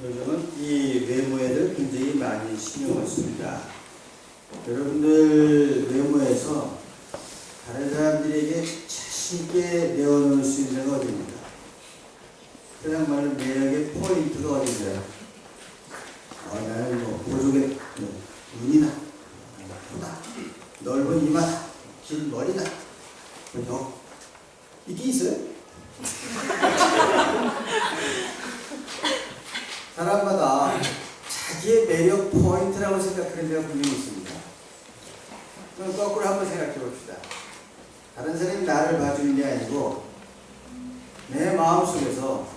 요즘은 이 외모에들 굉장히 많이 신경을 씁니다. 여러분들 외모에서 다른 사람들에게 자신있게 내어놓을 수 있는 데가 어디입니까? 그냥 말로 매력의 포인트가 어딘가요? 나는 뭐 보조개 눈이다, 크다, 넓은 이마다, 긴 머리다, 이게 있어요? 사람마다 자기의 매력 포인트라고 생각하는 데가 분명히 있습니다. 그럼 거꾸로 한번 생각해 봅시다. 다른 사람이 나를 봐주는 게 아니고 내 마음속에서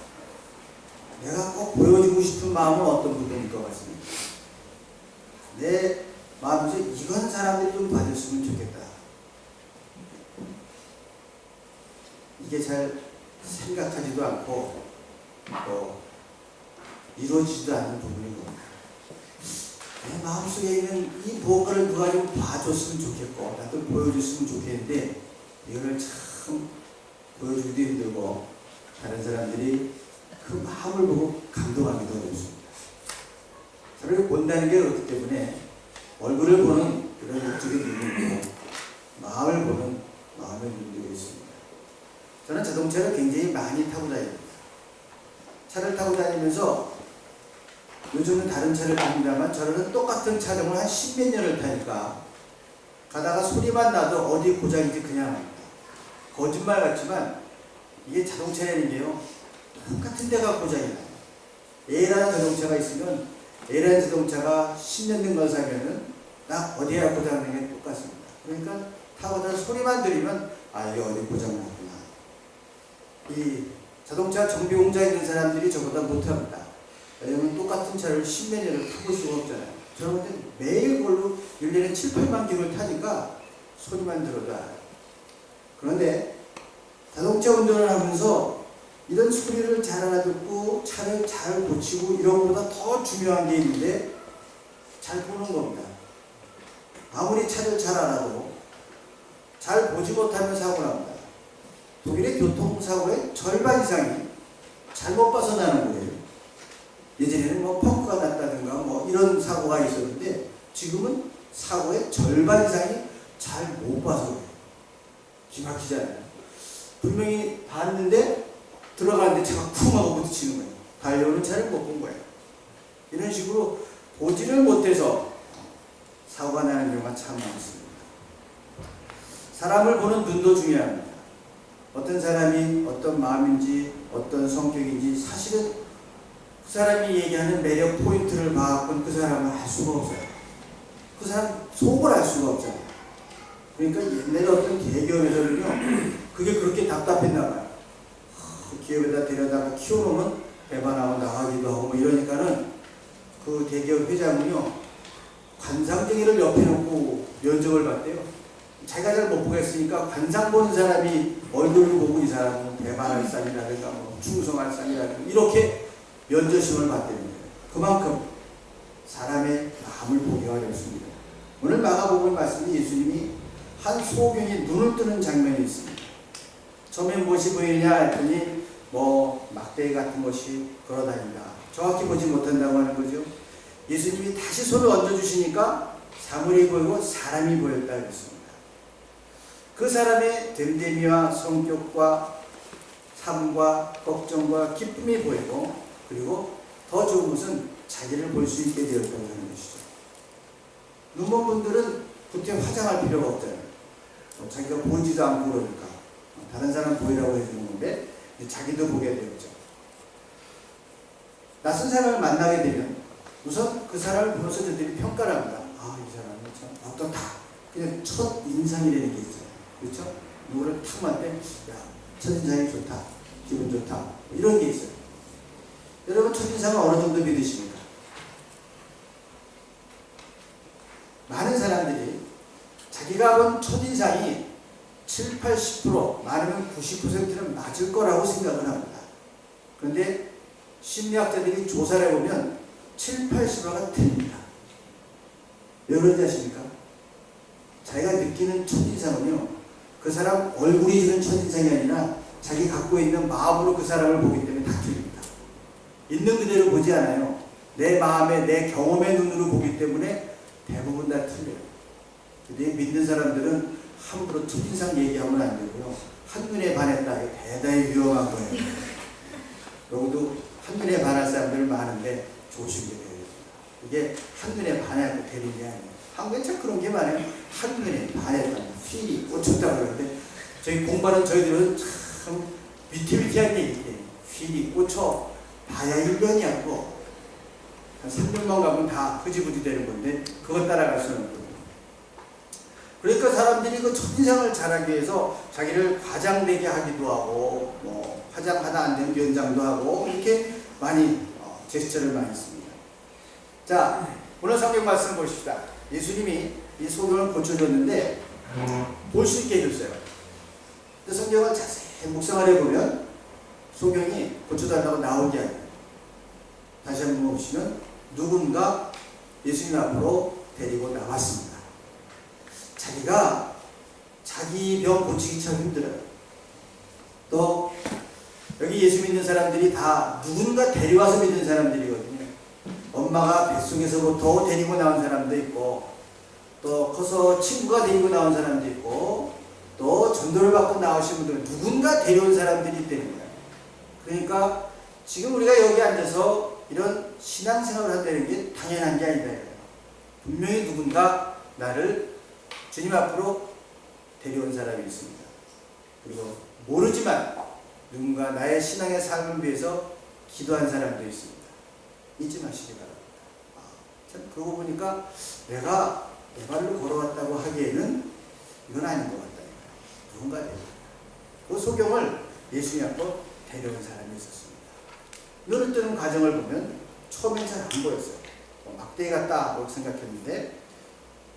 내가 꼭 보여주고 싶은 마음은 어떤 부분일 것 같습니다. 내 마음속에 이건 사람들이 좀 봐줬으면 좋겠다. 이게 잘 생각하지도 않고 이루어지지도 않는 부분인 겁니다. 내 마음속에 있는 이 무언가를 누가 좀 봐줬으면 좋겠고 나도 보여줬으면 좋겠는데 이거를 참 보여주기도 힘들고 다른 사람들이 그 마음을 보고 감동하기도 어렵습니다. 서로 본다는 게 그렇기 때문에 얼굴을 보는 그런 이쪽의 눈이 있고 마음을 보는 마음의 눈이 있습니다. 저는 자동차를 굉장히 많이 타고 다닙니다. 차를 타고 다니면서 요즘은 다른 차를 탑니다만 저는 똑같은 차종을 한 십몇 년을 타니까 가다가 소리만 나도 어디 고장인지 그냥 합니다. 거짓말 같지만 이게 자동차라는 게요 똑같은 데가 고장이 나요. A라는 자동차가 있으면 A라는 자동차가 10년 된 걸 사면은 나 어디야 고장난 게 똑같습니다. 그러니까 타고다 소리만 들으면 이게 어디 고장났구나. 이 자동차 정비 공장에 있는 사람들이 저보다 못합니다. 왜냐면 똑같은 차를 십몇 년을 타볼 수가 없잖아요. 저는 매일 걸로 1년에 7, 8만 킬로를 타니까 소리만 들어도 알아요. 그런데 자동차 운전을 하면서 이런 소리를 잘 알아듣고 차를 잘 고치고 이런 것보다 더 중요한 게 있는데 잘 보는 겁니다. 아무리 차를 잘 알아도 잘 보지 못하면 사고 납니다. 독일의 교통사고의 절반 이상이 잘못 봐서 나는 거예요. 예전에는 펑크가 났다든가 이런 사고가 있었는데 지금은 사고의 절반 이상이 잘 못 봐서 그래요. 기막히잖아요. 분명히 봤는데 들어가는데 차가 쿵 하고 부딪히는 거예요. 달려오는 차를 못 본 거예요. 이런 식으로 보지를 못해서 사고가 나는 경우가 참 많습니다. 사람을 보는 눈도 중요합니다. 어떤 사람이 어떤 마음인지 어떤 성격인지 사실은 그 사람이 얘기하는 매력 포인트를 봐갖고는 그 사람을 알 수가 없어요. 그 사람 속을 알 수가 없잖아요. 그러니까 옛날에 어떤 대기업에서는요 그게 그렇게 답답했나 봐요. 그 기업에다 데려다가 키워놓으면 배가 나가기도 하고 이러니까는 그 대기업 회장은요 관상쟁이를 옆에 놓고 면접을 봤대요. 자기가 잘 못 보겠으니까 관상 보는 사람이 얼굴을 보고 이 사람은 배반할 사람이라든가 충성할 사람이라든가 이렇게 면접심을 받대요. 그만큼 사람의 마음을 보기가 어렵습니다. 오늘 마가복음 말씀에 예수님이 한 소경이 눈을 뜨는 장면이 있습니다. 처음에 무엇이 보이느냐 했더니 막대기 같은 것이 걸어다닌다. 정확히 보지 못한다고 하는 거죠. 예수님이 다시 손을 얹어주시니까 사물이 보이고 사람이 보였다 그랬습니다. 그 사람의 됨됨이와 성격과 삶과 걱정과 기쁨이 보이고 그리고 더 좋은 것은 자기를 볼 수 있게 되었다고 하는 것이죠. 눈먼 분들은 그때 화장할 필요가 없잖아요. 자기가 보이지도 않고 그러니까 다른 사람 보이라고 해주는 건데 자기도 보게 되었죠. 낯선 사람을 만나게 되면 우선 그 사람을 보면서 저들이 평가를 합니다. 이 사람은 참 어떻다. 그냥 첫 인상이라는 게 있어요. 그렇죠? 누구를 탁 만날 때 첫인상이 좋다. 기분 좋다. 이런 게 있어요. 여러분 첫인상을 어느 정도 믿으십니까? 많은 사람들이 자기가 본 첫인상이 7, 80% 많으면 90%는 맞을 거라고 생각을 합니다. 그런데 심리학자들이 조사를 해보면 7, 80%가 틀립니다. 왜 그런지 아십니까? 자기가 느끼는 첫인상은요 그 사람 얼굴이 주는 첫인상이 아니라 자기 갖고 있는 마음으로 그 사람을 보기 때문에 다 틀립니다. 있는 그대로 보지 않아요. 내 마음에 내 경험의 눈으로 보기 때문에 대부분 다 틀려요. 근데 믿는 사람들은 함부로 첫인상 얘기하면 안 되고요. 한눈에 반했다. 이거 대단히 위험한 거예요. 여기도 한눈에 반할 사람들 많은데 조심해야 돼요. 이게 한눈에 반하고 되는 게 아니에요. 한국에 참 그런 게 많아요. 한눈에 반했다. 휘 꽂혔다 그러는데 저희 공부하는 저희들은 참 위태위태한 게 있대요. 휘 꽂혀 봐야 1년이 고 한 3년만 가면 다 흐지부지 되는 건데 그것 따라갈 수는 없거든요. 그러니까 사람들이 그 첫인상을 잘하기 위해서 자기를 과장되게 하기도 하고 뭐 화장하다 안 되면 연장도 하고 이렇게 많이 제스처를 많이 씁니다. 자, 오늘 성경 말씀 보십시다. 예수님이 이 소경을 고쳐줬는데 볼 수 있게 해줬어요. 근데 성경을 자세히 묵상을 해보면 소경이 고쳐달라고 나온 게 아니에요. 다시 한번 보시면 누군가 예수님 앞으로 데리고 나왔습니다. 자기가 자기 병 고치기 참 힘들어요. 또 여기 예수 믿는 사람들이 다 누군가 데려와서 믿는 사람들이거든요. 엄마가 뱃속에서부터 데리고 나온 사람도 있고 또 커서 친구가 데리고 나온 사람도 있고 또 전도를 받고 나오신 분들 누군가 데려온 사람들이 있다는 거예요. 그러니까 지금 우리가 여기 앉아서 이런 신앙생활을 한다는 게 당연한 게 아니다. 분명히 누군가 나를 주님 앞으로 데려온 사람이 있습니다. 그리고 모르지만 누군가 나의 신앙의 삶을 위해서 기도한 사람도 있습니다. 잊지 마시기 바랍니다. 참 그러고 보니까 내가 내 발로 걸어왔다고 하기에는 이건 아닌 것 같다. 누군가 데려온 그 소경을 예수님 앞으로 데려온 사람이 있었습니다. 눈을 뜨는 과정을 보면 처음엔 잘 안 보였어요. 막대기 같다 고 생각했는데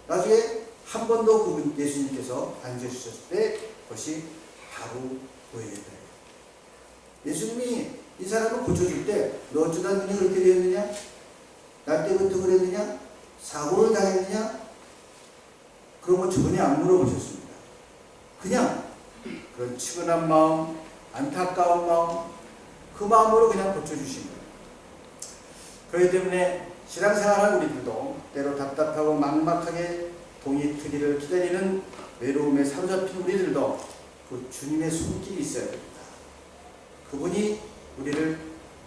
나중에 한 번 더 그분 예수님께서 앉아주셨을 때 그것이 바로 보이게 돼요. 예수님이 이 사람을 고쳐줄 때 너 어쩌다 눈이 그렇게 되었느냐? 날 때부터 그랬느냐? 사고를 당했느냐? 그런 거 전혀 안 물어보셨습니다. 그냥 그런 치근한 마음, 안타까운 마음 그 마음으로 그냥 고쳐주신 거예요. 그렇기 때문에 신앙생활한 우리들도 때로 답답하고 막막하게 동이트기를 기다리는 외로움에 사로잡힌 우리들도 그 주님의 손길이 있어야 됩니다. 그분이 우리를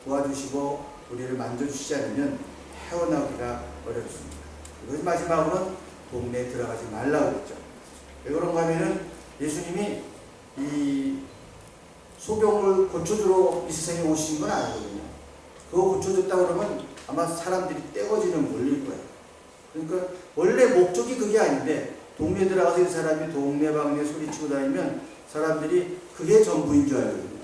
도와주시고 우리를 만져주시지 않으면 헤어나오기가 어렵습니다. 그리고 마지막으로는 동네에 들어가지 말라고 했죠. 왜 그런가 하면은 예수님이 이 소경을 고쳐주러 이 세상에 오신 건 아니거든요. 그거 고쳐줬다 그러면 아마 사람들이 떼거지는 몰릴 거예요. 그러니까 원래 목적이 그게 아닌데 동네에 들어가서 이 사람이 동네방네 소리치고 다니면 사람들이 그게 전부인 줄 알거든요.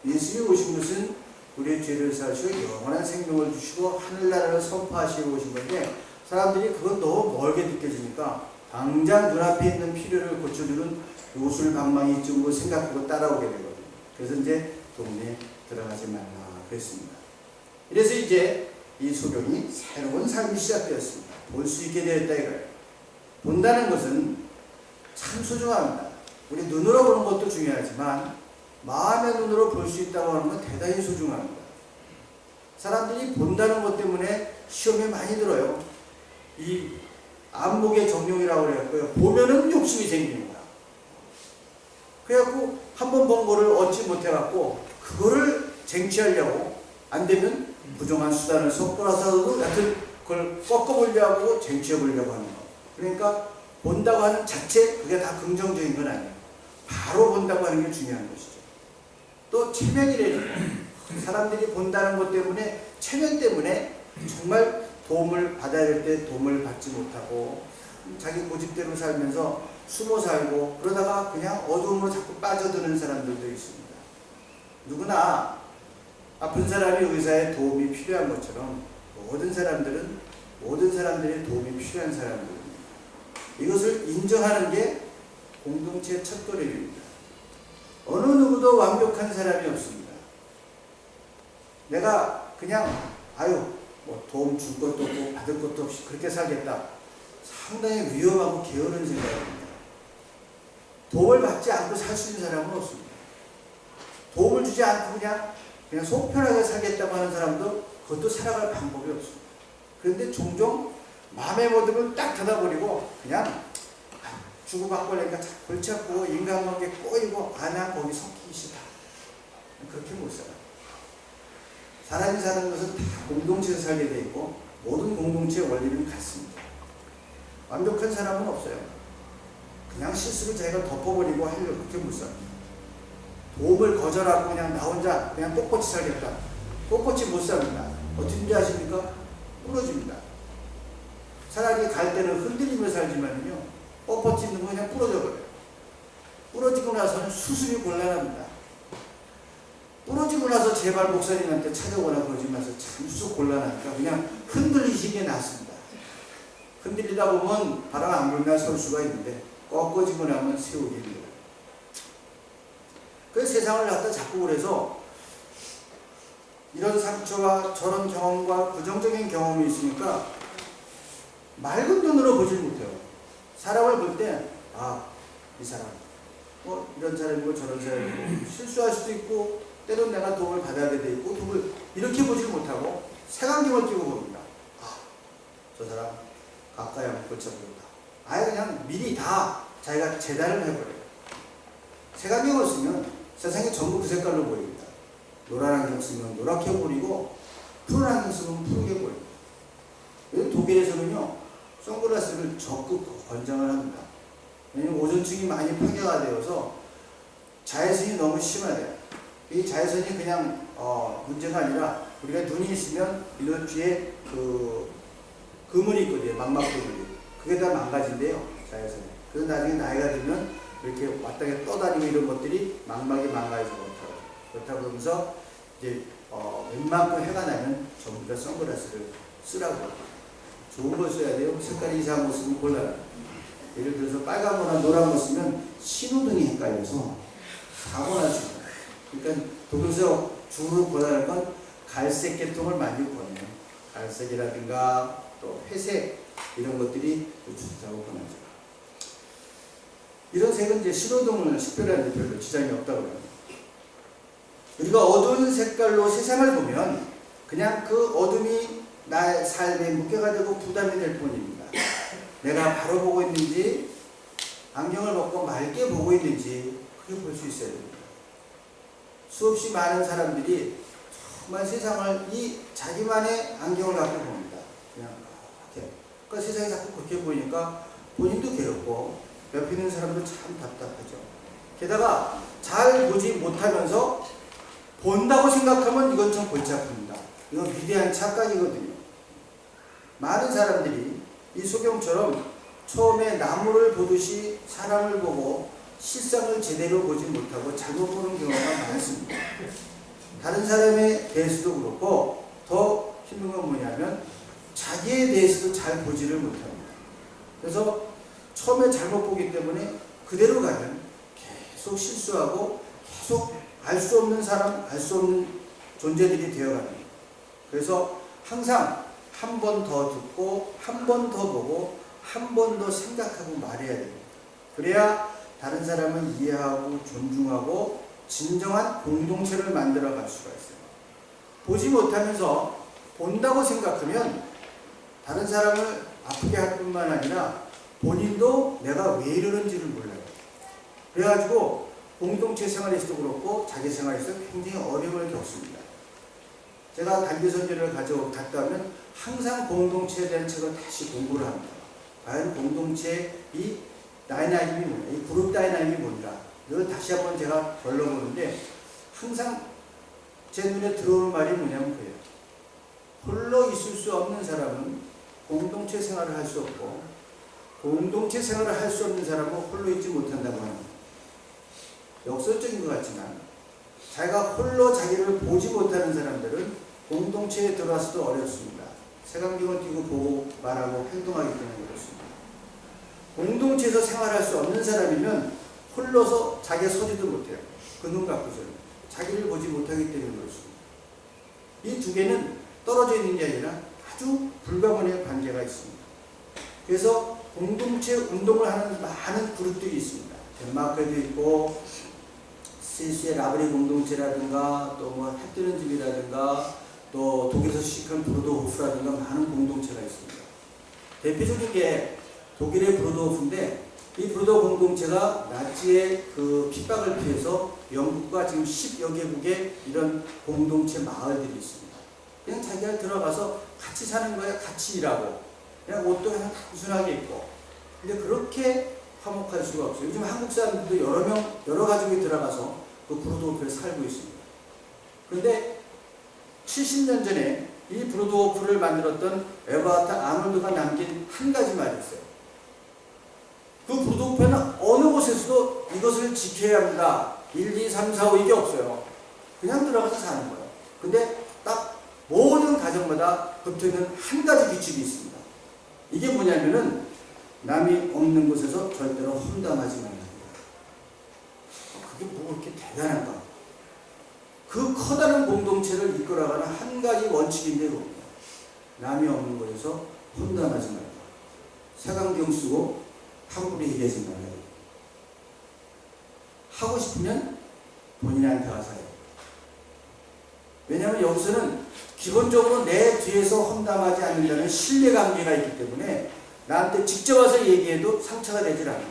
예수님이 오신 것은 우리의 죄를 사시고 영원한 생명을 주시고 하늘나라를 선포하시고 오신 건데 사람들이 그건 너무 멀게 느껴지니까 당장 눈앞에 있는 필요를 고쳐주는 요술방망이 쪽으로 생각하고 따라오게 되거든요. 그래서 이제 동네에 들어가지 말라 그랬습니다. 그래서 이제 이 소경이 새로운 삶이 시작되었습니다. 볼 수 있게 되었다 이거예요. 본다는 것은 참 소중합니다. 우리 눈으로 보는 것도 중요하지만 마음의 눈으로 볼 수 있다고 하는 건 대단히 소중합니다. 사람들이 본다는 것 때문에 시험에 많이 들어요. 이 안목의 정령이라고 그랬고요. 보면은 욕심이 생깁니다. 그래갖고 한 번 본 거를 얻지 못해갖고 그거를 쟁취하려고 안 되면 부정한 수단을 섞어서도 하여튼 그걸 꺾어보려고 하고 쟁취해보려고 하는 거. 그러니까 본다고 하는 자체 그게 다 긍정적인 건 아니에요. 바로 본다고 하는 게 중요한 것이죠. 또 체면이라는 거. 사람들이 본다는 것 때문에 체면 때문에 정말 도움을 받아야 될 때 도움을 받지 못하고 자기 고집대로 살면서 숨어 살고 그러다가 그냥 어두움으로 자꾸 빠져드는 사람들도 있습니다. 누구나 아픈 사람이 의사의 도움이 필요한 것처럼 모든 사람들의 도움이 필요한 사람들입니다. 이것을 인정하는 게 공동체의 첫걸음입니다. 어느 누구도 완벽한 사람이 없습니다. 내가 그냥 뭐 도움 줄 것도 없고 받을 것도 없이 그렇게 살겠다. 상당히 위험하고 게으른 생각입니다. 도움을 받지 않고 살 수 있는 사람은 없습니다. 도움을 주지 않고 그냥 속 편하게 살겠다고 하는 사람도 그것도 살아갈 방법이 없습니다. 그런데 종종 마음의 모습을 딱 닫아버리고 그냥 주고받고 하니까 골치 아프고 인간관계 꼬이고 나 거기 섞이기 싫다. 그렇게 못 살아요. 사람이 사는 것은 다 공동체에서 살게 돼 있고 모든 공동체의 원리는 같습니다. 완벽한 사람은 없어요. 그냥 실수를 자기가 덮어버리고 하려고 그렇게 못 살아요. 도움을 거절하고 그냥 나 혼자 그냥 꼿꼿이 살겠다. 꼿꼿이 못 삽니다. 어떻게 아십니까? 부러집니다. 차라리 갈 때는 흔들리며 살지만요, 뻣뻣이 있는 거 그냥 부러져 버려요. 부러지고 나서는 수습이 곤란합니다. 부러지고 나서 제발 목사님한테 찾아오거나 그러지 마서 참 수습 곤란하니까 그냥 흔들리시는 게 낫습니다. 흔들리다 보면 바람 안 불면 설 수가 있는데 꺾어지고 나면 세우기 힘들어요. 그래서 세상을 갖다 자꾸 그래서 이런 상처와 저런 경험과 부정적인 경험이 있으니까 맑은 눈으로 보질 못해요. 사람을 볼 때, 이 사람, 이런 사람이고 저런 사람이고, 실수할 수도 있고, 때론 내가 도움을 받아야 될 때 있고, 도움을 이렇게 보질 못하고, 색안경을 끼고 봅니다. 저 사람, 가까이 하면 골치 아프다. 아예 그냥 미리 다 자기가 재단을 해버려요. 색안경을 쓰면 세상이 전부 그 색깔로 보입니다. 노란 안경 쓰면 노랗게 보이고, 푸른 안경 쓰면 푸르게 보입니다. 독일에서는요, 선글라스를 적극 권장을 합니다. 왜냐하면 오존층이 많이 파괴가 되어서 자외선이 너무 심하대요. 이 자외선이 그냥 문제가 아니라 우리가 눈이 있으면 이런 뒤에 그물이 있거든요. 망막그물이. 그게 다 망가진대요. 자외선이. 그래서 나중에 나이가 들면 이렇게 왔다 갔다 떠다니고 이런 것들이 망막이 망가져서 그렇다고 그러면서 이제 웬만큼 해가 나면 전부 다 선글라스를 쓰라고 합니다. 좋은 걸 써야 돼요. 색깔이 이상한 거 쓰면 곤란해요. 예를 들어서 빨간 거나 노란 거 쓰면 신호등이 헷갈려서 사고나 줍니다. 그러니까 독일에서 주로 권하는 건 갈색 계통을 많이 권해요. 갈색이라든가 또 회색 이런 것들이 좋다고 권하죠. 이런 색은 이제 신호등을 식별하는 데 별로 지장이 없다고 합니다. 우리가 어두운 색깔로 세상을 보면 그냥 그 어둠이 나의 삶에 무게가 되고 부담이 될 뿐입니다. 내가 바로 보고 있는지 안경을 벗고 맑게 보고 있는지 그렇게 볼 수 있어야 됩니다. 수없이 많은 사람들이 정말 세상을 이 자기만의 안경을 갖고 봅니다. 그냥 이렇게. 그러니까 세상이 자꾸 그렇게 보이니까 본인도 괴롭고 옆에 있는 사람도 참 답답하죠. 게다가 잘 보지 못하면서 본다고 생각하면 이건 좀 골치 아픕니다. 이건 위대한 착각이거든요. 많은 사람들이 이 소경처럼 처음에 나무를 보듯이 사람을 보고 실상을 제대로 보지 못하고 잘못 보는 경우가 많습니다. 다른 사람에 대해서도 그렇고 더 힘든 건 뭐냐면 자기에 대해서도 잘 보지를 못합니다. 그래서 처음에 잘못 보기 때문에 그대로 가면 계속 실수하고 계속 알 수 없는 사람, 알 수 없는 존재들이 되어갑니다. 그래서 항상 한 번 더 듣고 한 번 더 보고 한 번 더 생각하고 말해야 됩니다. 그래야 다른 사람을 이해하고 존중하고 진정한 공동체를 만들어 갈 수가 있어요. 보지 못하면서 본다고 생각하면 다른 사람을 아프게 할 뿐만 아니라 본인도 내가 왜 이러는지를 몰라요. 그래가지고 공동체 생활에서도 그렇고 자기 생활에서 굉장히 어려움을 겪습니다. 제가 단기 선전을 갔다 오면 항상 공동체에 대한 책을 다시 공부를 합니다. 과연 공동체의 이 다이나믹이 뭐냐, 이 그룹 다이나믹이 뭔가 이걸 다시 한번 제가 걸러보는데 항상 제 눈에 들어오는 말이 뭐냐면 그래요. 홀로 있을 수 없는 사람은 공동체 생활을 할 수 없고 공동체 생활을 할 수 없는 사람은 홀로 있지 못한다고 합니다. 역설적인 것 같지만 자기가 홀로 자기를 보지 못하는 사람들은 공동체에 들어와서도 어렵습니다. 색안경을 끼고 보고 말하고 행동하기 때문에 그렇습니다. 공동체에서 생활할 수 없는 사람이면 홀로서 자기가 서지도 못해요. 그 눈 갖고서는 자기를 보지 못하기 때문에 그렇습니다. 이 두 개는 떨어져 있는 게 아니라 아주 불가분의 관계가 있습니다. 그래서 공동체 운동을 하는 많은 그룹들이 있습니다. 덴마크에도 있고 스위스의 라브리 공동체라든가 또 뭐 해뜨는 집이라든가 또 독일에서 시작한 브루더호프라든가 많은 공동체가 있습니다. 대표적인 게 독일의 브루더호프인데 이 브루더 공동체가 나치의 그 핍박을 피해서 영국과 지금 10여 개국의 이런 공동체 마을들이 있습니다. 그냥 자기가 들어가서 같이 사는 거야. 같이 일하고 그냥 옷도 그냥 단순하게 입고 근데 그렇게 화목할 수가 없어요. 요즘 한국 사람들도 여러 가족이 들어가서 그 브루더호프에 살고 있습니다. 그런데 70년 전에 이 브루더호프를 만들었던 에버하트 아놀드가 남긴 한 가지 말이 있어요. 그 브루더호프에는 어느 곳에서도 이것을 지켜야 합니다. 1, 2, 3, 4, 5 이게 없어요. 그냥 들어가서 사는 거예요. 근데 딱 모든 가정마다 붙어있는 한 가지 규칙이 있습니다. 이게 뭐냐면은 남이 없는 곳에서 절대로 험담하지 말라는 거예요. 그게 뭐 그렇게 대단한가? 그 커다란 공동체를 이끌어가는 한 가지 원칙인데 뭡니다. 남이 없는 곳에서 험담하지 말라. 색안경 쓰고 함부로 얘기하지 말아요. 하고 싶으면 본인한테 가서 해요. 왜냐하면 여기서는 기본적으로 내 뒤에서 험담하지 않는다는 신뢰관계가 있기 때문에 나한테 직접 와서 얘기해도 상처가 되질 않아.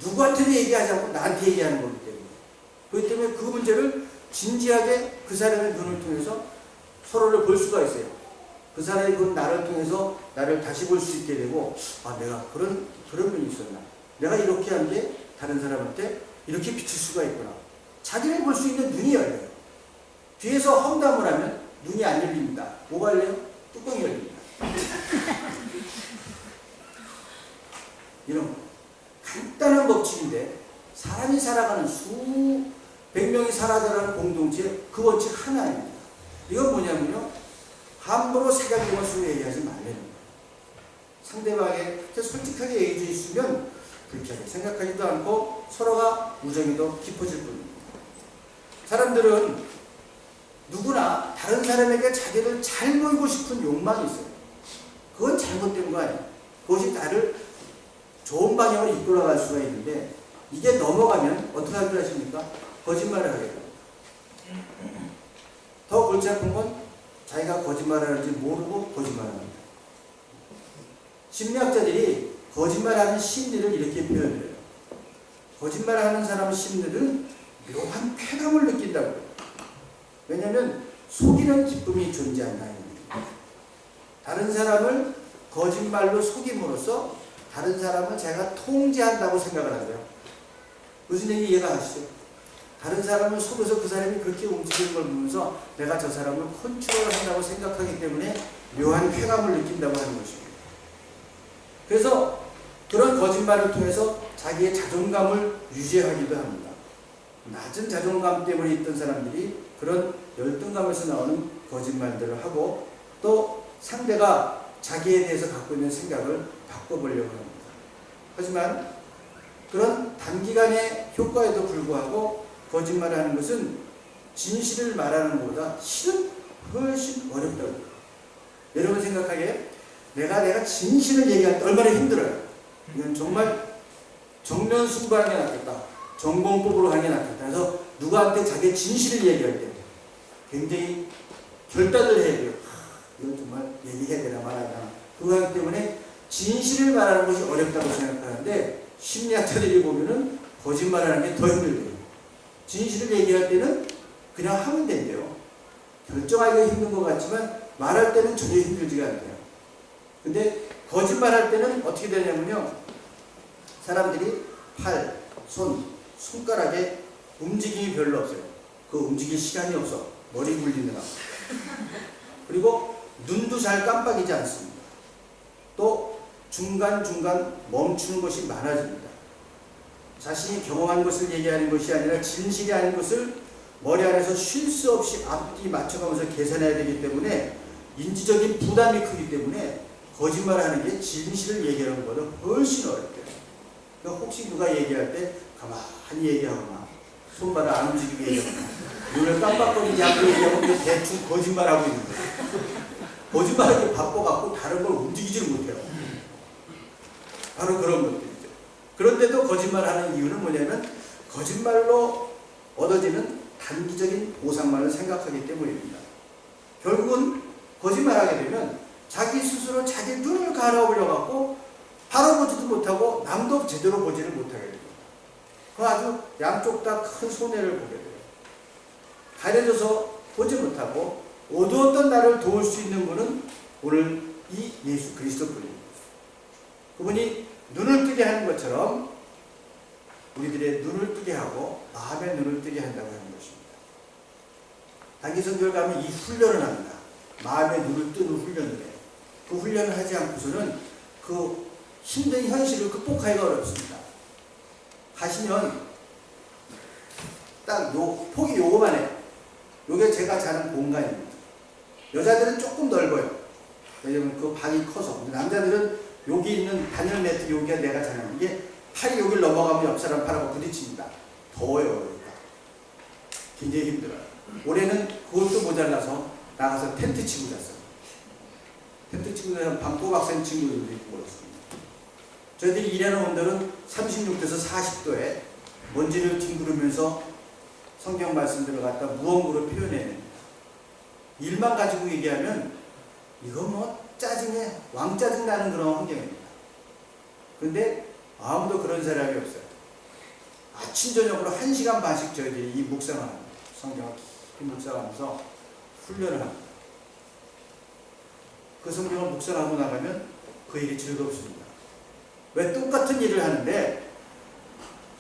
누구한테도 얘기하지 않고 나한테 얘기하는 거기 때문에. 그렇기 때문에 그 문제를 진지하게 그 사람의 눈을 통해서 서로를 볼 수가 있어요. 그 사람이 그 나를 통해서 나를 다시 볼 수 있게 되고 아 내가 그런 면이 있었나. 내가 이렇게 한 게 다른 사람한테 이렇게 비칠 수가 있구나. 자기를 볼 수 있는 눈이 열려요. 뒤에서 험담을 하면 눈이 안 열립니다. 뭐가 열려요? 뚜껑이 열립니다. 이런 간단한 법칙인데 사람이 살아가는 수백 명이 살아가는 공동체 그 원칙 하나입니다. 이건 뭐냐면요. 함부로 색안경을 쓰고 얘기하지 말라는 거예요. 상대방에게 솔직하게 얘기해 주시면 불쾌하게 생각하지도 않고 서로가 우정이 더 깊어질 뿐입니다. 사람들은 누구나 다른 사람에게 자기를 잘 보이고 싶은 욕망이 있어요. 그건 잘못된 거 아니에요. 그것이 나를 좋은 방향으로 이끌어갈 수가 있는데 이게 넘어가면 어떻게 할 줄 아십니까? 거짓말을 하게 돼요. 더 골치 아픈 건 자기가 거짓말을 하는지 모르고 거짓말을 합니다. 심리학자들이 거짓말하는 심리를 이렇게 표현해요. 거짓말하는 사람의 심리는 묘한 쾌감을 느낀다고요. 왜냐하면 속이는 기쁨이 존재한다. 다른 사람을 거짓말로 속임으로써 다른 사람을 자기가 통제한다고 생각을 하고요. 무슨 얘기 이해가 가시죠? 다른 사람을 속여서 그 사람이 그렇게 움직이는 걸 보면서 내가 저 사람을 컨트롤한다고 생각하기 때문에 묘한 쾌감을 느낀다고 하는 것입니다. 그래서 그런 거짓말을 통해서 자기의 자존감을 유지하기도 합니다. 낮은 자존감 때문에 있던 사람들이 그런 열등감에서 나오는 거짓말들을 하고 또 상대가 자기에 대해서 갖고 있는 생각을 바꿔보려고 합니다. 하지만 그런 단기간의 효과에도 불구하고 거짓말을 하는 것은 진실을 말하는 것보다 실은 훨씬 어렵다고. 여러분 생각하기에 내가 진실을 얘기할 때 얼마나 힘들어요. 이건 정말 정면 승부하는 게 낫겠다. 전공법으로 하는 게 낫겠다. 그래서 누구한테 자기의 진실을 얘기할 때 굉장히 결단을 해야 돼요. 이건 정말 얘기해야 되나 말아야 되나. 그거 하기 때문에 진실을 말하는 것이 어렵다고 생각하는데 심리학자들이 보면은 거짓말하는 게 더 힘들대요. 진실을 얘기할 때는 그냥 하면 된대요. 결정하기가 힘든 것 같지만 말할 때는 전혀 힘들지가 않대요. 근데 거짓말할 때는 어떻게 되냐면요. 사람들이 팔, 손가락에 움직임이 별로 없어요. 그 움직일 시간이 없어. 머리 굴리느라. 그리고 눈도 잘 깜빡이지 않습니다. 또 중간중간 멈추는 것이 많아집니다. 자신이 경험한 것을 얘기하는 것이 아니라 진실이 아닌 것을 머리 안에서 쉴 수 없이 앞뒤 맞춰가면서 계산해야 되기 때문에 인지적인 부담이 크기 때문에 거짓말하는 게 진실을 얘기하는 것보다 훨씬 어렵대요. 그러니까 혹시 누가 얘기할 때 가만히 얘기하거나 손발을 안 움직이게 얘기하거나 눈을 깜빡거리지 않고 얘기하고 대충 거짓말하고 있는 거예요. 거짓말하기 바빠갖고 다른 걸 움직이지를 못해요. 바로 그런 것들이죠. 그런데도 거짓말하는 이유는 뭐냐면 거짓말로 얻어지는 단기적인 보상만을 생각하기 때문입니다. 결국은 거짓말하게 되면 자기 스스로 자기 눈을 갈아올려 갖고 바라보지도 못하고 남도 제대로 보지를 못하게 됩니다. 그 아주 양쪽 다 큰 손해를 보게 돼요. 가려져서 보지 못하고 어두웠던 나를 도울 수 있는 분은 오늘 이 예수 그리스도뿐입니다. 그분이 눈을 뜨게 하는 것처럼 우리들의 눈을 뜨게 하고 마음의 눈을 뜨게 한다고 하는 것입니다. 단기 선교를 가면 이 훈련을 합니다. 마음의 눈을 뜨는 훈련을 해요. 그 훈련을 하지 않고서는 그 힘든 현실을 극복하기가 어렵습니다. 가시면 딱 폭이 요거만 해요. 요게 제가 자는 공간입니다. 여자들은 조금 넓어요. 왜냐면 그 방이 커서. 남자들은 여기 있는 단열 매트 여기가 내가 자는 이게 팔이 여기를 넘어가면 옆 사람 팔하고 부딪힙니다. 더워요. 그러니까. 굉장히 힘들어요. 올해는 그것도 모자라서 나가서 텐트 치고 잤어요. 텐트 치고 자면 방 꼬박 샌 친구들도 있고 그렇습니다. 저희들이 일하는 온도는 36도에서 40도에 먼지를 뒹구르면서 성경 말씀들을 갖다 무언가로 표현해야 됩니다. 일만 가지고 얘기하면 이거 뭐 짜증에 왕짜증 나는 그런 환경입니다. 그런데 아무도 그런 사람이 없어요. 아침 저녁으로 1시간 반씩 저희들이 이 묵상을 합니다. 성경을 깊이 묵상하면서 훈련을 합니다. 그 성경을 묵상하고 나가면 그 일이 즐겁습니다. 왜 똑같은 일을 하는데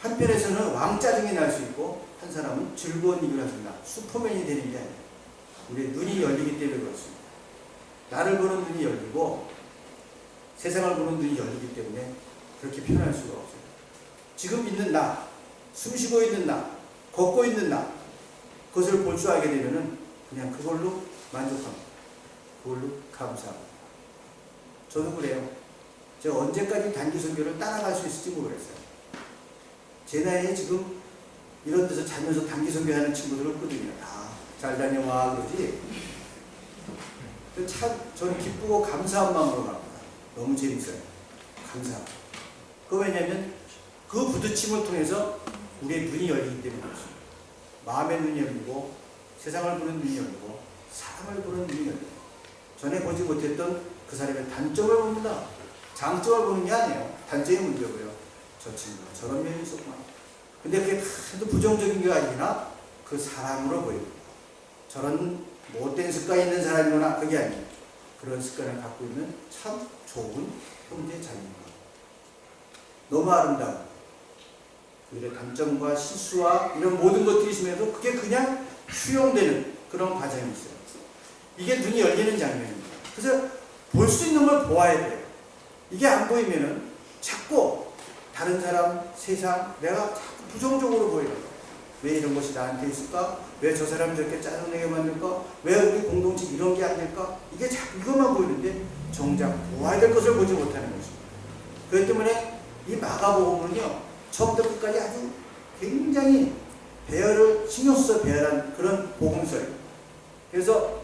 한편에서는 왕짜증이 날 수 있고 한 사람은 즐거운 일을 하십니다. 슈퍼맨이 되는 게 아니에요. 우리의 눈이 열리기 때문에 그렇습니다. 나를 보는 눈이 열리고 세상을 보는 눈이 열리기 때문에 그렇게 표현할 수가 없어요. 지금 있는 나, 숨쉬고 있는 나, 걷고 있는 나, 그것을 볼 줄 알게 되면은 그냥 그걸로 만족합니다. 그걸로 감사합니다. 저도 그래요. 제가 언제까지 단기 선교를 따라갈 수 있을지 모르겠어요. 제 나이에 지금 이런 데서 자면서 단기 선교하는 친구들 없거든요. 잘 다녀와 그러지. 참 저는 기쁘고 감사한 마음으로 갑니다. 너무 재밌어요. 감사합니다. 그 왜냐하면 그 부딪힘을 통해서 우리의 눈이 열리기 때문에 그렇습니다. 마음의 눈이 열리고 세상을 보는 눈이 열리고 사람을 보는 눈이 열리고 전에 보지 못했던 그 사람의 단점을 봅니다. 장점을 보는 게 아니에요. 단점이 문제고요. 저 친구가 저런 면이 있었구나. 근데 그게 다도 부정적인 게 아니라 그 사람으로 보입니다. 저런 못된 습관이 있는 사람이구나. 그게 아니에요. 그런 습관을 갖고 있는 참 좋은 형제 자매입니다. 너무 아름다운 그들의 단점과 실수와 이런 모든 것들이 있음에도 그게 그냥 수용되는 그런 과정이 있어요. 이게 눈이 열리는 장면입니다. 그래서 볼 수 있는 걸 보아야 돼요. 이게 안 보이면은 자꾸 다른 사람, 세상, 내가 자꾸 부정적으로 보이는 거예요. 왜 이런 것이 나한테 있을까? 왜 저 사람이 저렇게 짜증내게 만들까? 왜 우리 공동체 이런 게 안 될까? 이게 자꾸 이것만 보이는데 정작 보아야 될 것을 보지 못하는 것입니다. 그렇기 때문에 이 마가복음은요, 처음부터 끝까지 아주 굉장히 배열을 신경 써서 배열한 그런 복음서예요. 그래서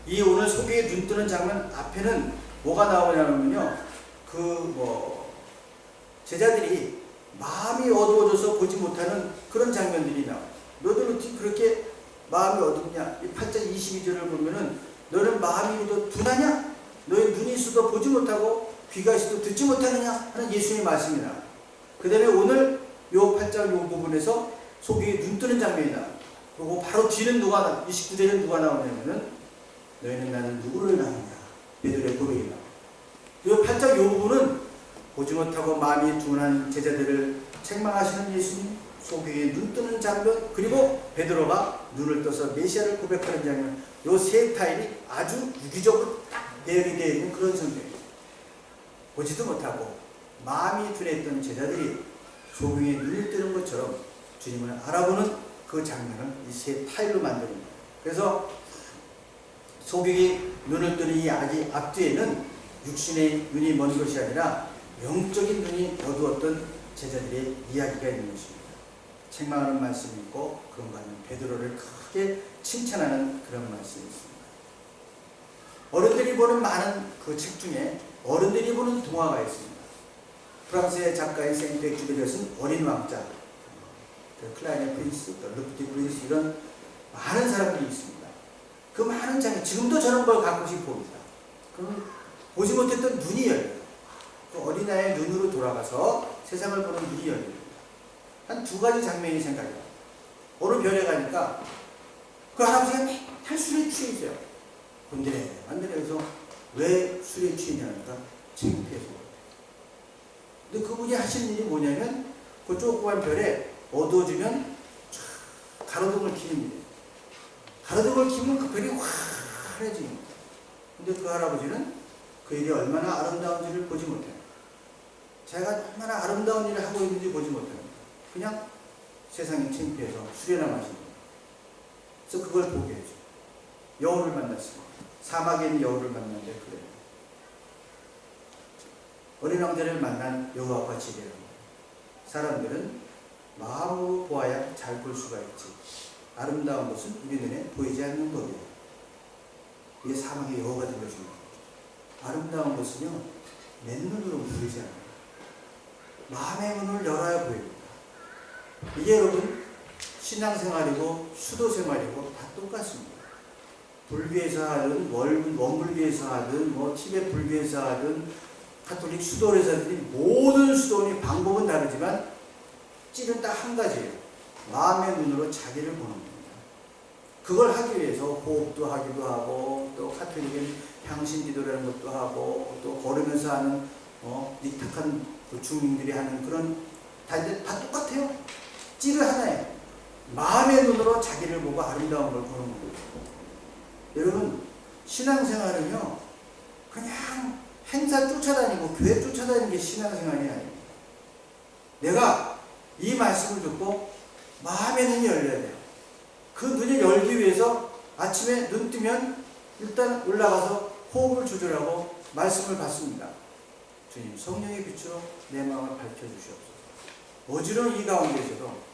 이 오늘 소개에 눈 뜨는 장면 앞에는 뭐가 나오냐면요, 제자들이 마음이 어두워져서 보지 못하는 그런 장면들이 나와요. 너희들 어떻게 그렇게 마음이 어둡냐? 이 8장 22절을 보면은 너는 마음이 둔하냐? 너희 눈이 있어도 보지 못하고 귀가 있어도 듣지 못하느냐? 하는 예수님의 말씀이 나와요. 그 다음에 오늘 요 8장 요 부분에서 속에 눈 뜨는 장면이 나와요. 그리고 바로 뒤는 29절에는 누가 나오냐면은 너희는 나는 누구를 낳느냐? 베드로의 고백이 나와요. 요 8장 요 부분은 보지 못하고 마음이 둔한 제자들을 책망하시는 예수님, 소경의 눈 뜨는 장면, 그리고 베드로가 눈을 떠서 메시아를 고백하는 장면, 요 세 타일이 아주 유기적으로 딱 배열이 되어 있는 그런 성경입니다. 보지도 못하고 마음이 둔했던 제자들이 소경의 눈을 뜨는 것처럼 주님을 알아보는 그 장면을 이 세 타일로 만드는 거예요. 그래서 소경이 눈을 뜨는 이 아기 앞뒤에는 육신의 눈이 먼 것이 아니라 영적인 눈이 어두웠던 제자들의 이야기가 있는 것입니다. 책망하는 말씀이 있고 그런가 하면 베드로를 크게 칭찬하는 그런 말씀이 있습니다. 어른들이 보는 많은 그 책 중에 어른들이 보는 동화가 있습니다. 프랑스의 작가인 생텍쥐베리에 쓴 어린 왕자, 클라이네 프린스, 루프티 프린스 이런 많은 사람들이 있습니다. 그 많은 장애, 지금도 저런 걸 가끔씩 봅니다. 그럼 보지 못했던 눈이 열려요. 그 어린아이의 눈으로 돌아가서 세상을 보는 눈이 열려요. 한 두 가지 장면이 생각해요. 어느 별에 가니까 그 할아버지가 맨날 술에 취해 있어요. 근데 그래서 왜 술에 취했냐니까 창피해서. 근데 그분이 하시는 일이 뭐냐면 그 조그만 별에 어두워지면 가로등을 켜는 일이에요. 가로등을 켜면 그 별이 환해집니다. 근데 그 할아버지는 그 일이 얼마나 아름다운지를 보지 못해요. 자기가 얼마나 아름다운 일을 하고 있는지 보지 못합니다. 그냥 세상이 창피해서 술이나 마십니다. 그래서 그걸 보게 해줘. 여우를 만났습니다. 사막에 있는 여우를 만났는데 그래요. 어린 왕자를 만난 여우와 같이 되는 거예요. 사람들은 마음으로 보아야 잘 볼 수가 있지. 아름다운 것은 우리 눈에 보이지 않는 법이에요. 이게 사막의 여우가 들려주는 거예요. 아름다운 것은요, 맨눈으로 보이지 않아요. 마음의 문을 열어야 보입니다. 이게 여러분, 신앙생활이고 수도생활이고 다 똑같습니다. 불교에서 하든 원불교에서 하든 티베트 불교에서 하든 가톨릭 수도에서 하든 모든 수도원이 방법은 다르지만 찌는 딱 한 가지예요. 마음의 눈으로 자기를 보는 겁니다. 그걸 하기 위해서 호흡도 하기도 하고 또 가톨릭은 향신기도라는 것도 하고 또 걸으면서 하는 닉탁한 중민들이 하는 그런 다 똑같아요. 찌를 하나예요. 마음의 눈으로 자기를 보고 아름다운 걸 보는 거예요. 여러분, 신앙생활은요, 그냥 행사 쫓아다니고 교회 쫓아다니는 게 신앙생활이 아니에요. 내가 이 말씀을 듣고 마음의 눈이 열려야 돼요. 그 눈이 열기 위해서 아침에 눈 뜨면 일단 올라가서 호흡을 조절하고 말씀을 받습니다. 주님, 성령의 빛으로 내 마음을 밝혀주시옵소서. 어지러운 이 가운데에서도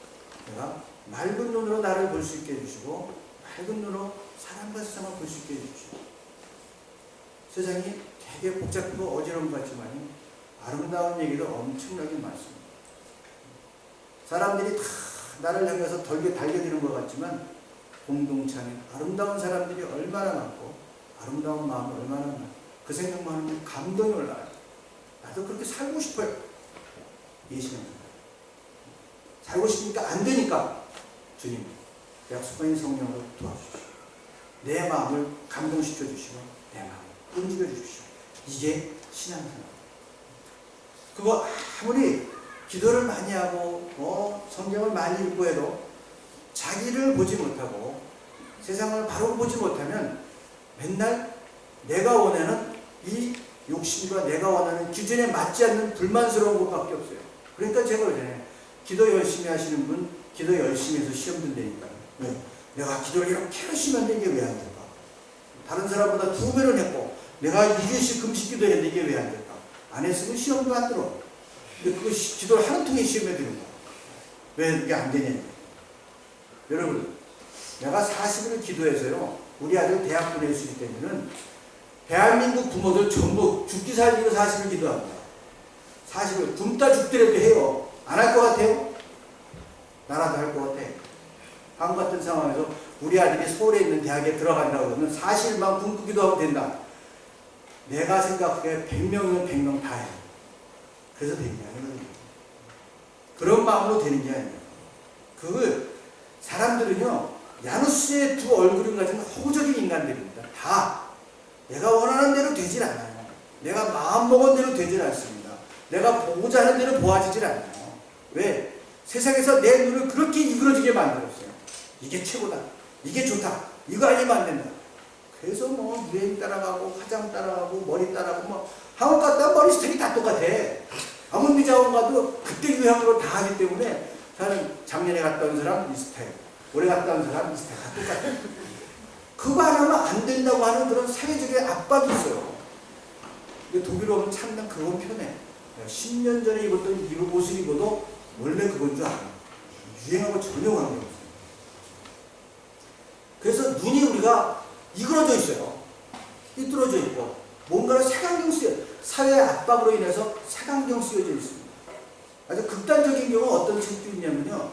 내가 맑은 눈으로 나를 볼 수 있게 해주시고 맑은 눈으로 사람과 세상을 볼 수 있게 해주시고 세상이 되게 복잡하고 어지러운 것 같지만 아름다운 얘기도 엄청나게 많습니다. 사람들이 다 나를 향해서 달겨드는 것 같지만 공동체 안에 아름다운 사람들이 얼마나 많고 아름다운 마음이 얼마나 많고 그 생각만 하면 감동이 올라와요. 나도 그렇게 살고 싶어요. 예시는 살고 싶으니까 안 되니까 주님 약속하신 성령으로 도와주십시오. 내 마음을 감동시켜 주시고 내 마음을 움직여 주십시오. 이게 신앙생활. 그거 아무리 기도를 많이 하고 성경을 많이 읽고 해도 자기를 보지 못하고 세상을 바로 보지 못하면 맨날 내가 원하는 이 욕심과 내가 원하는 기준에 맞지 않는 불만스러운 것밖에 없어요. 그러니까 제가 그러잖아요. 기도 열심히 하시는 분 기도 열심히 해서 시험 든다니까요. 왜? 내가 기도를 이렇게 열심히 하는데 이게 왜 안 될까? 다른 사람보다 2배를 했고 내가 2주씩 금식 기도했는데 이게 왜 안 될까? 안 했으면 시험도 안 들어. 근데 그거 기도를 하루 통에 시험에 드는 거야. 왜 이게 안 되냐? 여러분, 내가 40일 기도해서요, 우리 아들 대학 보낼 수 있다면은 대한민국 부모들 전부 죽기 살기로 40일 기도합니다. 40일 굶다 죽더라도 해요. 안 할 것 같아요? 나라도 할 것 같아. 한국 같은 상황에서 우리 아들이 서울에 있는 대학에 들어간다고 그러면 40일만 굶고 기도하면 된다. 내가 생각해 100명이면 100명 다 해. 그래서 되는 게 아니거든요. 그런 마음으로 되는 게 아니에요. 사람들은요, 야누스의 두 얼굴을 가진 허구적인 인간들입니다. 다 내가 원하는 대로 되질 않아요. 내가 마음먹은 대로 되질 않습니다. 내가 보고자 하는 대로 보아지질 않아요. 왜? 세상에서 내 눈을 그렇게 이그러지게 만들었어요. 이게 최고다. 이게 좋다. 이거 아니면 안 된다. 그래서 유행 따라가고 화장 따라가고 머리 따라가고 한국 갔다 머리 스타일이 다 똑같아. 아무리 자원 가도 그때 유행으로 다 하기 때문에 저는 작년에 갔다 온 사람 이 스타일, 올해 갔다 온 사람 이 스타일 다 똑같아. 그거 안 하면 안 된다고 하는 그런 사회적인 압박이 있어요. 근데 독일 오면 참난 그건 편해. 10년 전에 입었던 옷을 입어도 원래 그건 줄 알아. 유행하고 전혀 관계 없어요. 그래서 눈이 우리가 이그러져 있어요. 삐뚤어져 있고 뭔가를 색안경 쓰여, 사회의 압박으로 인해서 색안경 쓰여져 있습니다. 아주 극단적인 경우 어떤 책도 있냐면요,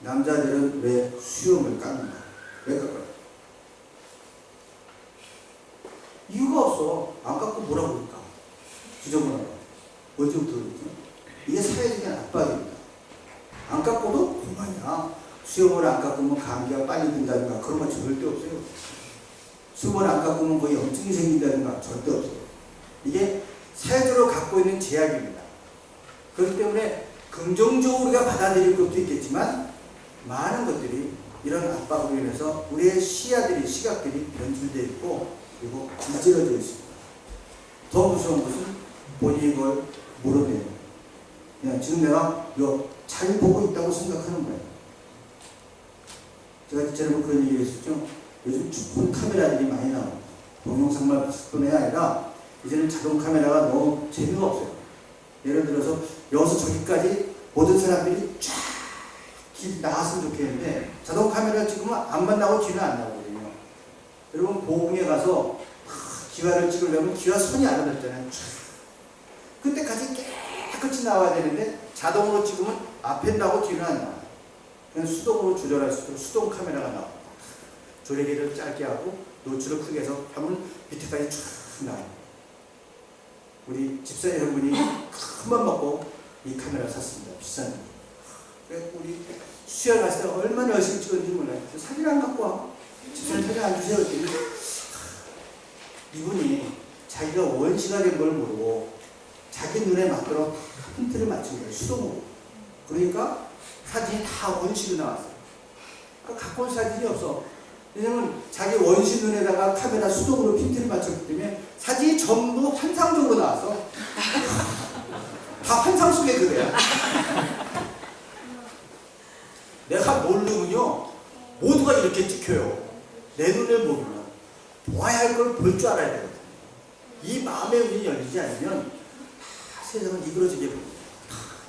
남자들은 왜 수염을 깎는가? 왜 깎아요? 이유가 없어. 안 깎고 뭐라고 그럴까? 지저분하다. 어디부터 그러지? 이게 사회적인 압박입니다. 안 깎고도 그만이야. 수염을 안 깎으면 감기가 빨리 든다든가 그런 건 절대 없어요. 수염을 안 깎으면 거의 염증이 생긴다든가 절대 없어요. 이게 사회적으로 갖고 있는 제약입니다. 그렇기 때문에 긍정적으로 우리가 받아들일 것도 있겠지만 많은 것들이 이런 압박으로 인해서 우리의 시각들이 변질되어 있고 그리고 찌질러져 있습니다. 더 무서운 것은 본인이 그걸 모르네요. 그냥 지금 내가 잘 보고 있다고 생각하는 거예요. 제가 지난번에 그런 얘기를 했었죠. 요즘 축폰 카메라들이 많이 나옵니다. 동영상만 봤을 뿐이 아니라 이제는 자동 카메라가 너무 재미가 없어요. 예를 들어서 여기서 저기까지 모든 사람들이 쫙 나왔으면 좋겠는데 자동 카메라 찍으면 앞만 나오고 뒤는 안 나오거든요. 여러분 보험에 가서 기와를 찍으려면 기와 선이 안 나왔잖아요. 그때까지 깨끗이 나와야 되는데 자동으로 찍으면 앞에 나오고 뒤는 안 나와요. 그냥 수동으로 조절할 수 있도록 수동 카메라가 나옵니다. 조리개를 짧게 하고 노출을 크게 해서 하면 밑에까지 쫙 나와요. 우리 집사님 한 분이 큰맘 먹고 이 카메라 샀습니다. 비싼 거. 그래서 우리 수혈 갔을 때 얼마나 열심히 찍었는지 몰라요. 사진 안 갖고 와. 집사님 사진 안 주세요. 그랬더니 이분이 자기가 원시가 된 걸 모르고 자기 눈에 맞도록 핀트를 맞춘 거예요. 수동으로. 그러니까 사진이 다 원시로 나왔어요. 그러니까 갖고 온 사진이 없어. 왜냐면 자기 원시 눈에다가 카메라 수동으로 핀트를 맞췄기 때문에 사진이 전부 환상적으로 나왔어. 다 환상 속에 그래야. 내가 모르면요 모두가 이렇게 찍혀요. 내 눈을 모르면 보아야 할 걸 볼 줄 알아야 되거든요. 이 마음의 눈이 열리지 않으면 세상은 이그러지게 보입니다.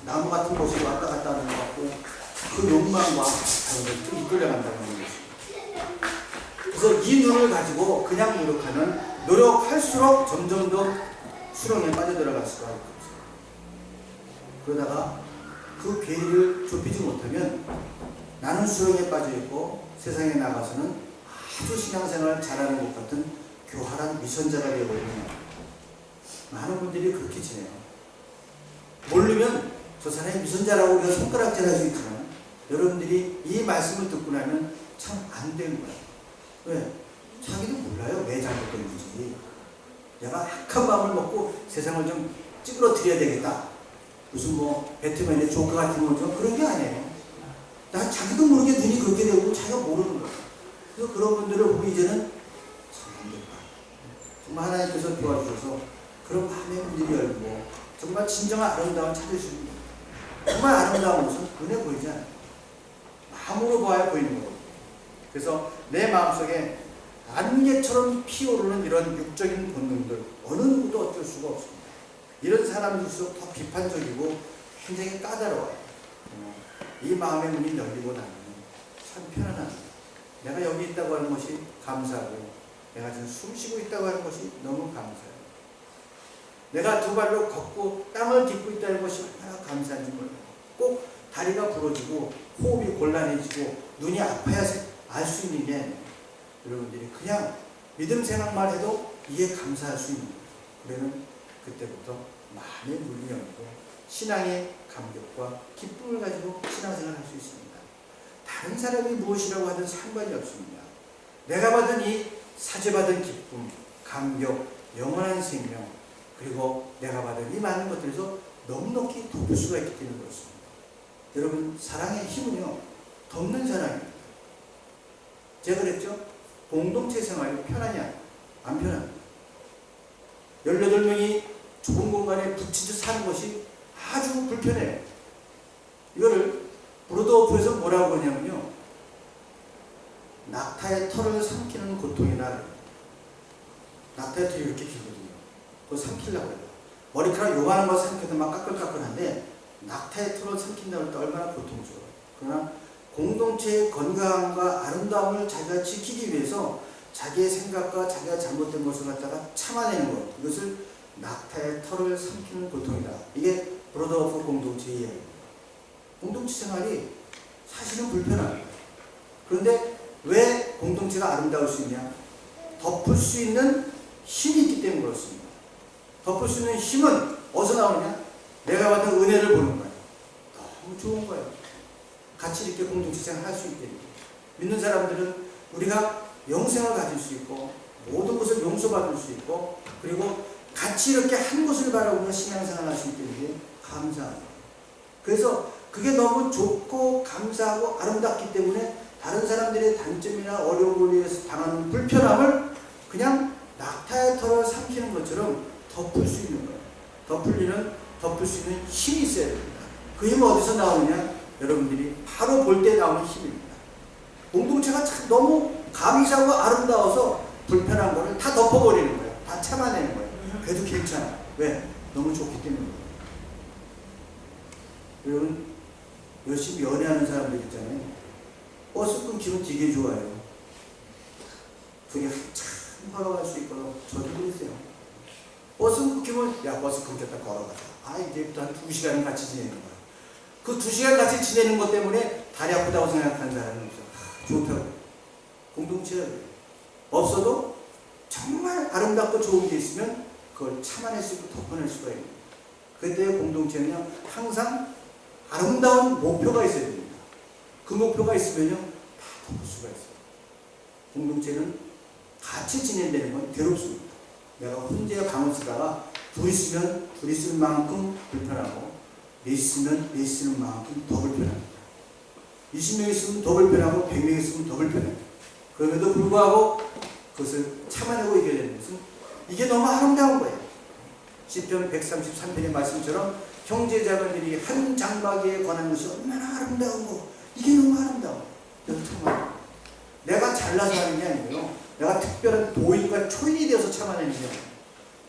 나무 같은 곳에 왔다 갔다 하는 것 같고 그 욕망과 이끌려간다는 거죠. 그래서 이 눈을 가지고 그냥 노력할수록 점점 더 수렁에 빠져들어갈 수가 있거든요. 그러다가 그 괴리를 좁히지 못하면 나는 수렁에 빠져있고 세상에 나가서는 아주 신앙생활을 잘하는 것 같은 교활한 미선자가 되어버리는 많은 분들이 그렇게 지내요. 모르면 저 사람이 미선자라고 우리가 손가락질 할 수 있지만 여러분들이 이 말씀을 듣고 나면 참 안 된 거예요. 왜? 자기도 몰라요. 왜 잘못된지. 내가 악한 마음을 먹고 세상을 좀 찌그러뜨려야 되겠다. 무슨 배트맨의 조커 같은 거죠. 그런 게 아니에요. 나 자기도 모르게 눈이 그렇게 되고 자기가 모르는 거예요. 그래서 그런 분들을 보고 이제는 참 안 됐다. 정말 하나님께서 도와주셔서 그런 마음의 문들이 열고 정말 진정한 아름다움을 찾으시는 거예요. 정말 아름다운 것은 눈에 보이지 않아요. 마음으로 봐야 보이는 거거든요. 그래서 내 마음속에 안개처럼 피어오르는 이런 육적인 본능들 어느 누구도 어쩔 수가 없습니다. 이런 사람들일수록 더 비판적이고 굉장히 까다로워요. 이 마음의 문이 열리고 나면 참 편안합니다. 내가 여기 있다고 하는 것이 감사하고 내가 지금 숨 쉬고 있다고 하는 것이 너무 감사해요. 내가 두 발로 걷고 땅을 딛고 있다는 것이 얼마나 감사한지 몰라요. 꼭 다리가 부러지고 호흡이 곤란해지고 눈이 아파야 알 수 있는 게 여러분들이 그냥 믿음 생각만 해도 이게 감사할 수 있는 거예요. 그러면 그때부터 마음의 문이 열리고 신앙의 감격과 기쁨을 가지고 신앙생활을 할 수 있습니다. 다른 사람이 무엇이라고 하든 상관이 없습니다. 내가 받은 이 사죄받은 기쁨, 감격, 영원한 생명 그리고 내가 받은 이 많은 것들에서 넉넉히 덮을 수가 있기 때문에 그렇습니다. 여러분 사랑의 힘은요 덮는 사랑입니다. 제가 그랬죠? 공동체 생활이 편하냐? 안 편합니다. 18명이 좁은 공간에 붙이듯 사는 것이 아주 불편해요. 이거를 브로드오프에서 뭐라고 하냐면요 낙타의 털을 삼키는 고통이나 낙타의 털이 이렇게 길거든요. 그거 삼키려고 해요. 머리카락 요만한 거 삼켜도 막 까끌까끌한데 낙타의 털을 삼킨다고 할 때 얼마나 고통스러워요. 그러나 공동체의 건강과 아름다움을 자기가 지키기 위해서 자기의 생각과 자기가 잘못된 것을 갖다가 참아내는 것, 이것을 낙타의 털을 삼키는 고통이다. 이게 브로더오프 공동체의 이야기입니다. 공동체 생활이 사실은 불편합니다. 그런데 왜 공동체가 아름다울 수 있냐? 덮을 수 있는 힘이 있기 때문에 그렇습니다. 덮을 수 있는 힘은 어디서 나오느냐? 내가 받은 은혜를 보는 거예요. 너무 좋은 거예요. 같이 이렇게 공동체 생활할 수 있게. 믿는 사람들은 우리가 영생을 가질 수 있고 모든 것을 용서받을 수 있고 그리고 같이 이렇게 한 곳을 바라보며 신앙생활을 할 수 있기 때문에 감사합니다. 그래서 그게 너무 좋고 감사하고 아름답기 때문에 다른 사람들의 단점이나 어려움을 위해서 당하는 불편함을 그냥 낙타의 털을 삼키는 것처럼 덮을 수 있는 거예요. 덮을 수 있는 힘이 있어야 됩니다. 그 힘은 어디서 나오느냐? 여러분들이 바로 볼 때 나오는 힘입니다. 공동체가 참 너무 감사하고 아름다워서 불편한 거를 다 덮어버리는 거예요. 다 참아내는 거예요. 그래도 괜찮아. 왜? 너무 좋기 때문에. 여러분 열심히 연애하는 사람들 있잖아요. 버스 끊기면 되게 좋아요. 둘이 한참 걸어갈 수 있거든. 저도 그랬어요. 버스 끊기면 야 버스 끊겼다 걸어가자. 아 이제부터 한 2시간 같이 지내는 거야. 그 2시간 같이 지내는 것 때문에 다리 아프다고 생각하는 사람은 없어. 좋다고. 공동체가 없어도 정말 아름답고 좋은 게 있으면 그걸 참아낼 수 있고 덮어낼 수가 있는 거예요. 그때 공동체는 항상 아름다운 목표가 있어야 됩니다. 그 목표가 있으면요 다 덮을 수가 있어요. 공동체는 같이 지낸다는 건 괴롭습니다. 내가 혼자 강을 쓰다가 둘이 쓰는 만큼 불편하고 넷이 쓰는 만큼 더 불편합니다. 20명 있으면 더 불편하고 100명 있으면 더 불편합니다. 그럼에도 불구하고 그것을 참아내고 이겨야 되는 것은 이게 너무 아름다운 거예요. 시편 133편의 말씀처럼 형제자매들이 한 장막에 관한 것이 얼마나 아름다운고 이게 너무 아름다워. 그래서 정말 내가 잘나서 하는 게 아니고요. 내가 특별한 도인과 초인이 되어서 참아내는 게 아니에요.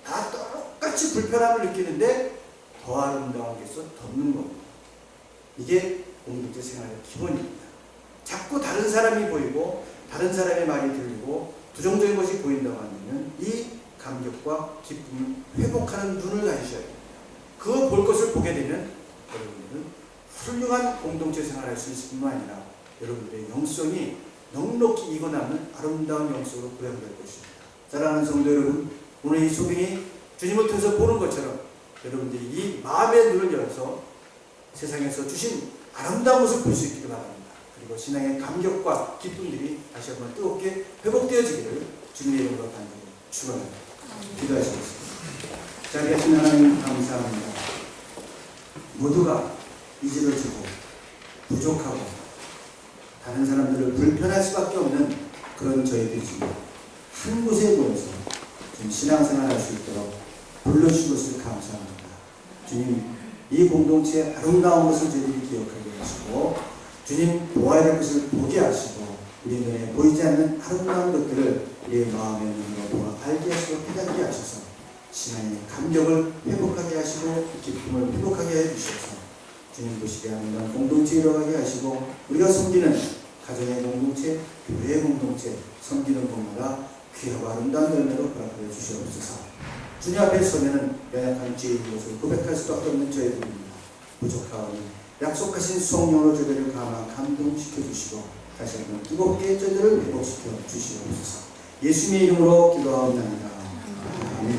다 똑같이 불편함을 느끼는데 더 아름다운 게 있어 덮는 겁니다. 이게 공동체 생활의 기본입니다. 자꾸 다른 사람이 보이고 다른 사람의 말이 들리고 부정적인 것이 보인다고 하면 이 감격과 기쁨을 회복하는 눈을 가지셔야 됩니다. 그 볼 것을 보게 되면 여러분들은 훌륭한 공동체 생활을 할 수 있을 뿐만 아니라 여러분들의 영성이 넉넉히 익어나는 아름다운 영성으로 고양될 것입니다. 사랑하는 성도 여러분, 오늘 이 소빙이 주님을 통해서 보는 것처럼 여러분들이 이 마음의 눈을 열어서 세상에서 주신 아름다운 것을 볼 수 있기를 바랍니다. 그리고 신앙의 감격과 기쁨들이 다시 한번 뜨겁게 회복되어지기를 주님의 이름으로 간절히 축원합니다. 기도하시겠습니다. 자비하신 하나님 감사합니다. 모두가 이질을 주고 부족하고 다른 사람들을 불편할 수밖에 없는 그런 저희들이지만 한 곳에 모여서 좀 신앙생활 할 수 있도록 불러주신 것을 감사합니다. 주님, 이 공동체의 아름다운 것을 저희들이 기억하게 하시고 주님 보아야 될 것을 보게 하시고 우리 눈에 보이지 않는 아름다운 것들을 우리의 마음의 눈으로 보아 알게 하시고 깨닫게 하셔서 신앙의 감격을 회복하게 하시고 기쁨을 회복하게 해주셔서 주님 보시게 하는 공동체에 이뤄가게 하시고 우리가 섬기는 가정의 공동체, 교회의 공동체, 섬기는 곳마다 귀하고 아름다운 열매로 허락하여 주시옵소서. 주님 앞에 서면은 연약한 죄인 것을 고백할 수밖에 없는 저희들입니다. 부족하오니 약속하신 성령으로 저희들을 감동시켜 주시고 다시 한번 뜨겁게 저희들을 회복시켜 주시옵소서. 예수님의 이름으로 기도하옵나이다. 아멘.